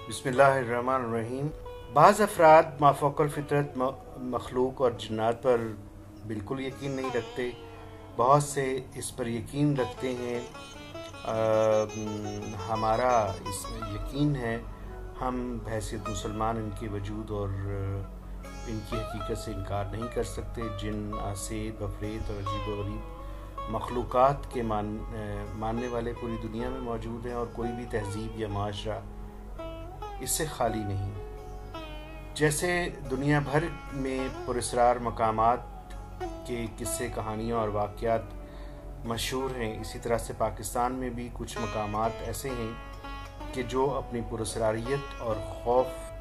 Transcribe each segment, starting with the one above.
बिस्मिल्लाहिर्रहमानिर्रहीम। बाज़ अफराद माफ़ौक़ल फ़ितरत मखलूक और जिन्नात पर बिल्कुल यकीन नहीं रखते, बहुत से इस पर यकीन रखते हैं। हमारा इस यकीन है, हम बहैसियत मुसलमान इनके वजूद और इनकी हकीकत से इनकार नहीं कर सकते। जिन, आसेब, अफरीत और अजीब व गरीब मखलूक़ात के मानने वाले पूरी दुनिया में मौजूद हैं और कोई भी तहज़ीब या माशरा इससे खाली नहीं। जैसे दुनिया भर में पुरअसरार मकामात के किस्से, कहानियाँ और वाक़यात मशहूर हैं, इसी तरह से पाकिस्तान में भी कुछ मकामात ऐसे हैं कि जो अपनी पुरअसरारियत और खौफ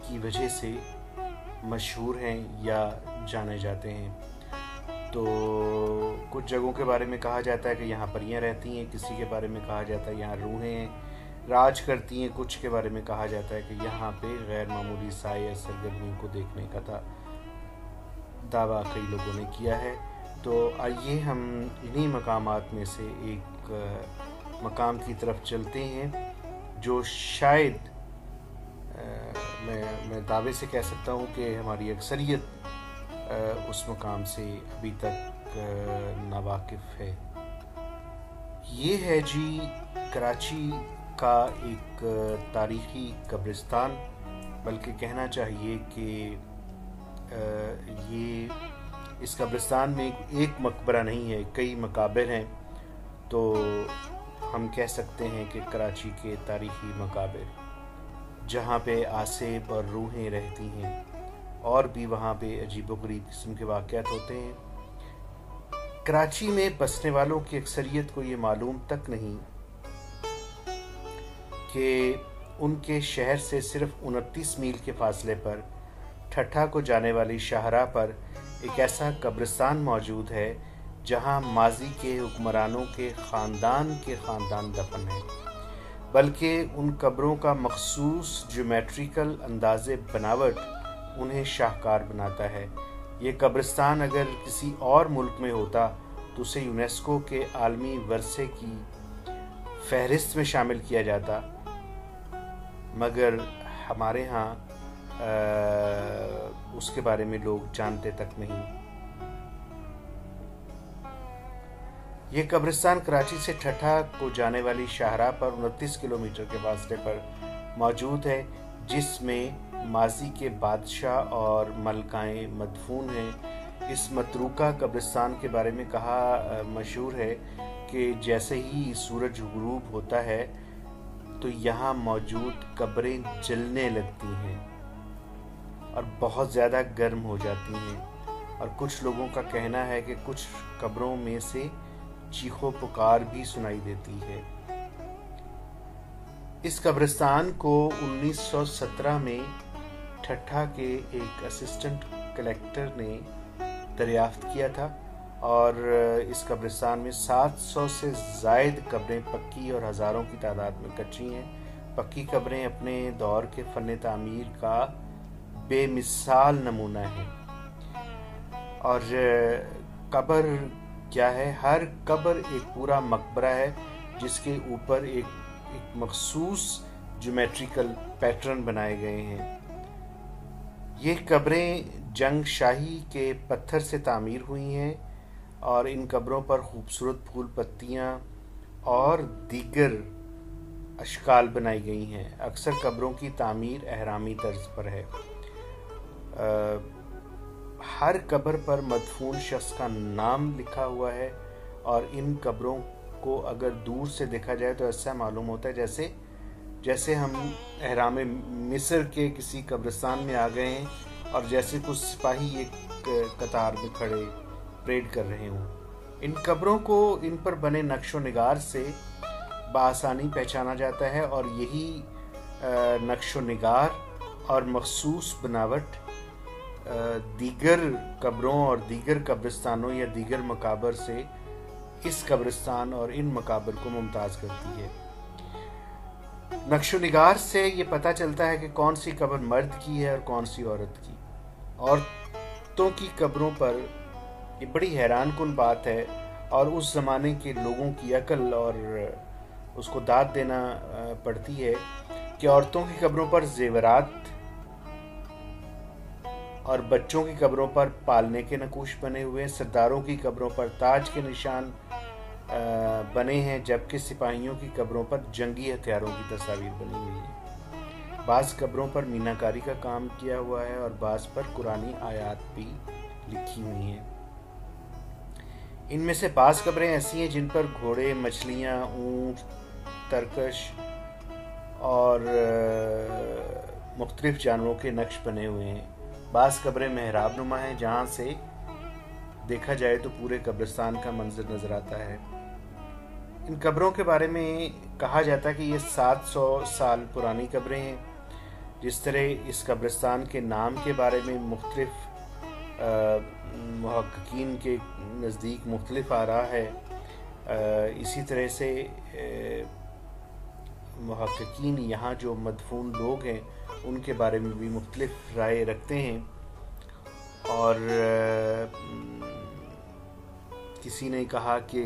की वजह से मशहूर हैं या जाने जाते हैं। तो कुछ जगहों के बारे में कहा जाता है कि यहाँ परियाँ रहती हैं, किसी के बारे में कहा जाता है यहाँ रूहें राज करती हैं, कुछ के बारे में कहा जाता है कि यहाँ पे गैर मामूली साए या सरगर्मियों को देखने का दावा कई लोगों ने किया है। तो आइए हम इन्हीं मकामात में से एक मकाम की तरफ चलते हैं जो शायद मैं दावे से कह सकता हूँ कि हमारी अक्सरियत उस मकाम से अभी तक नावाकिफ़ है। ये है जी कराची का एक तारीख़ी कब्रिस्तान, बल्कि कहना चाहिए कि ये इस कब्रिस्तान में एक मकबरा नहीं है, कई मकाबिर हैं। तो हम कह सकते हैं कि कराची के तारीख़ी मकाबिर, जहाँ पे आसेब और रूहें रहती हैं और भी वहाँ पे अजीब व गरीब किस्म के वाक़यात होते हैं। कराची में बसने वालों की अक्सरियत को ये मालूम तक नहीं कि उनके शहर से सिर्फ 29 मील के फासले पर ठट्ठा को जाने वाली शाहराह पर एक ऐसा कब्रिस्तान मौजूद है जहां माजी के हुक्मरानों के ख़ानदान दफन हैं। बल्कि उन कब्रों का मखसूस ज्योमेट्रिकल अंदाज़े बनावट उन्हें शाहकार बनाता है। ये कब्रिस्तान अगर किसी और मुल्क में होता तो उसे यूनेस्को के आलमी वर्से की फहरिस्त में शामिल किया जाता, मगर हमारे यहाँ उसके बारे में लोग जानते तक नहीं। ये कब्रिस्तान कराची से ठट्ठा को जाने वाली शाहराह पर 29 किलोमीटर के फासले पर मौजूद है, जिसमें माजी के बादशाह और मलकाएँ मदफून हैं। इस मतरूका कब्रिस्तान के बारे में कहा मशहूर है कि जैसे ही सूरज गुरूब होता है तो यहाँ मौजूद कब्रें जलने लगती हैं और बहुत ज़्यादा गर्म हो जाती हैं, और कुछ लोगों का कहना है कि कुछ कब्रों में से चीखो पुकार भी सुनाई देती है। इस कब्रिस्तान को 1917 में ठट्ठा के एक असिस्टेंट कलेक्टर ने दरियाफ्त किया था, और इस कब्रिस्तान में 700 से ज़ायद कब्रें पक्की और हज़ारों की तादाद में कच्ची हैं। पक्की कब्रें अपने दौर के फ़न तामीर का बेमिसाल नमूना है। और कब्र क्या है? हर कब्र एक पूरा मकबरा है जिसके ऊपर एक मखसूस ज्योमेट्रिकल पैटर्न बनाए गए हैं। ये कब्रें जंग शाही के पत्थर से तामीर हुई हैं और इन कब्रों पर खूबसूरत फूल पत्तियाँ और दीगर अशकाल बनाई गई हैं। अक्सर कब्रों की तामीर अहरामी तर्ज पर है। हर कब्र पर मदफून शख्स का नाम लिखा हुआ है, और इन कब्रों को अगर दूर से देखा जाए तो ऐसा मालूम होता है जैसे हम अहराम मिस्र के किसी कब्रिस्तान में आ गए हैं और जैसे कुछ सिपाही एक कतार में खड़े परेड कर रहे हों। इन कब्रों को इन पर बने नक्शो निगार से बआसानी पहचाना जाता है, और यही नक्शो निगार और मखसूस बनावट दीगर कब्रों और दीगर कब्रिस्तानों या दीगर मकाबर से इस कब्रिस्तान और इन मकाबर को मुमताज़ करती है। नक्शो निगार से ये पता चलता है कि कौन सी कब्र मर्द की है और कौन सी औरत की। औरतों की कब्रों पर ये बड़ी हैरान कुन बात है, और उस ज़माने के लोगों की अकल और उसको दाद देना पड़ती है کہ عورتوں کی قبروں پر زیورات اور بچوں کی قبروں پر پالنے کے نقوش بنے ہوئے ہیں، سرداروں کی قبروں پر تاج کے نشان بنے ہیں، جبکہ سپاہیوں کی قبروں پر جنگی ہتھیاروں کی تصاویر بنی ہوئی ہیں۔ بعض قبروں پر میناکاری کا کام کیا ہوا ہے اور بعض پر قرآنی آیات بھی لکھی ہوئی ہیں۔ ان میں سے بعض قبریں ایسی ہیں جن پر گھوڑے، مچھلیاں، اونٹ، ترکش اور مختلف جانوروں کے نقش بنے ہوئے ہیں۔ بعض قبریں محراب نما ہیں جہاں سے دیکھا جائے تو پورے قبرستان کا منظر نظر آتا ہے۔ ان قبروں کے بارے میں کہا جاتا ہے کہ یہ 700 سال پرانی قبریں ہیں۔ جس طرح اس قبرستان کے نام کے بارے میں مختلف محققین کے نزدیک مختلف آراء ہے، اسی طرح سے محققین یہاں جو مدفون لوگ ہیں ان کے بارے میں بھی مختلف رائے رکھتے ہیں، اور کسی نے کہا کہ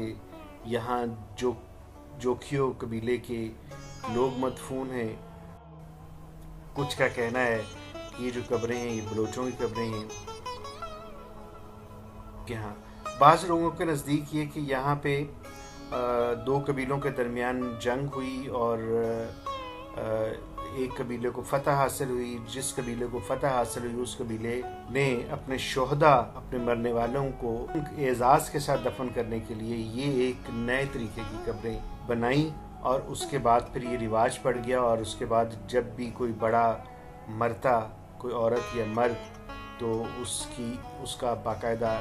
یہاں جو جوکھیو قبیلے کے لوگ مدفون ہیں، کچھ کا کہنا ہے کہ یہ جو قبریں ہیں یہ بلوچوں کی قبریں ہیں۔ کہ ہاں بعض لوگوں کے نزدیک یہ کہ یہاں پہ دو قبیلوں کے درمیان جنگ ہوئی اور ایک قبیلے کو فتح حاصل ہوئی، جس قبیلے کو فتح حاصل ہوئی اس قبیلے نے اپنے شہداء، اپنے مرنے والوں کو اعزاز کے ساتھ دفن کرنے کے لیے یہ ایک نئے طریقے کی قبریں بنائیں، اور اس کے بعد پھر یہ رواج پڑ گیا، اور اس کے بعد جب بھی کوئی بڑا مرتا، کوئی عورت یا مرد، تو اس کا باقاعدہ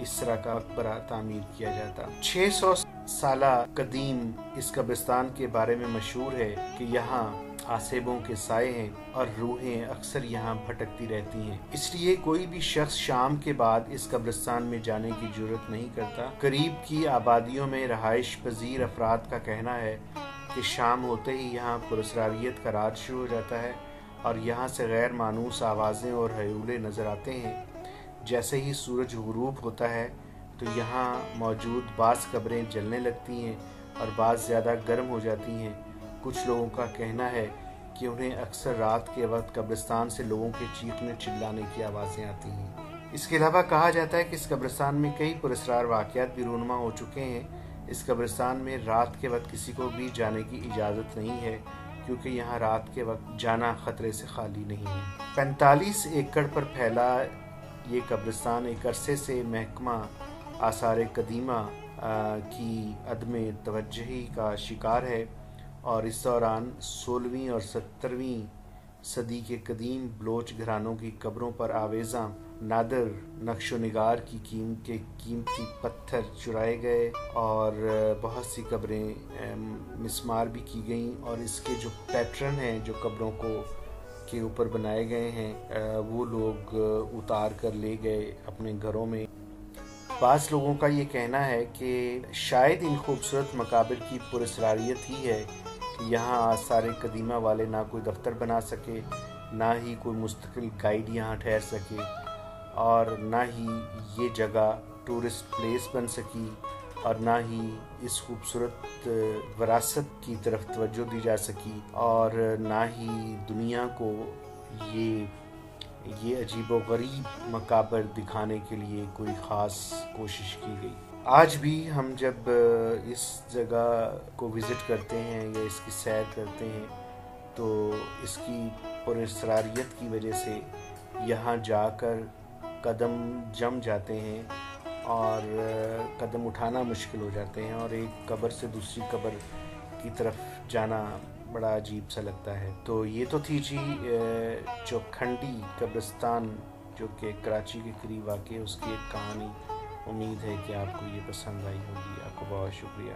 اس طرح کا مقبرہ تعمیر کیا جاتا۔ 600 سالہ قدیم اس قبرستان کے بارے میں مشہور ہے کہ یہاں آسیبوں کے سائے ہیں اور روحیں اکثر یہاں بھٹکتی رہتی ہیں، اس لیے کوئی بھی شخص شام کے بعد اس قبرستان میں جانے کی جرات نہیں کرتا۔ قریب کی آبادیوں میں رہائش پذیر افراد کا کہنا ہے کہ شام ہوتے ہی یہاں پراسراریت کا راج شروع ہو جاتا ہے اور یہاں سے غیر مانوس آوازیں اور ہیولے نظر آتے ہیں۔ جیسے ہی سورج غروب ہوتا ہے تو یہاں موجود بعض قبریں جلنے لگتی ہیں اور بعض زیادہ گرم ہو جاتی ہیں۔ کچھ لوگوں کا کہنا ہے کہ انہیں اکثر رات کے وقت قبرستان سے لوگوں کے چیخنے چلانے کی آوازیں آتی ہیں۔ اس کے علاوہ کہا جاتا ہے کہ اس قبرستان میں کئی پراسرار واقعات بھی رونما ہو چکے ہیں۔ اس قبرستان میں رات کے وقت کسی کو بھی جانے کی اجازت نہیں ہے، کیونکہ یہاں رات کے وقت جانا خطرے سے خالی نہیں ہے۔ 45 ایکڑ پر پھیلا یہ قبرستان ایک عرصے سے محکمہ آثار قدیمہ کی عدم توجہی کا شکار ہے، اور اس دوران 16ویں اور 17ویں صدی کے قدیم بلوچ گھرانوں کی قبروں پر آویزاں نادر نقش و نگار کی قیمتی پتھر چرائے گئے اور بہت سی قبریں مسمار بھی کی گئیں، اور اس کے جو پیٹرن ہیں جو قبروں کے اوپر بنائے گئے ہیں وہ لوگ اتار کر لے گئے اپنے گھروں میں۔ بعض لوگوں کا یہ کہنا ہے کہ شاید ان خوبصورت مقابر کی پراسراریت ہی ہے کہ یہاں آثار قدیمہ والے نہ کوئی دفتر بنا سکے، نہ ہی کوئی مستقل گائیڈ یہاں ٹھہر سکے، اور نہ ہی یہ جگہ ٹورسٹ پلیس بن سکی، اور نہ ہی اس خوبصورت وراثت کی طرف توجہ دی جا سکی، اور نہ ہی دنیا کو یہ عجیب و غریب مقابر دکھانے کے لیے کوئی خاص کوشش کی گئی۔ آج بھی ہم جب اس جگہ کو وزٹ کرتے ہیں یا اس کی سیر کرتے ہیں تو اس کی پراسراریت کی وجہ سے یہاں جا کر قدم جم جاتے ہیں اور قدم اٹھانا مشکل ہو جاتے ہیں، اور ایک قبر سے دوسری قبر کی طرف جانا بڑا عجیب سا لگتا ہے۔ تو یہ تو تھی چوکھنڈی قبرستان جو کہ کراچی کے قریب واقع ہے، اس کی ایک کہانی۔ امید ہے کہ آپ کو یہ پسند آئی ہوگی۔ آپ کو بہت شکریہ۔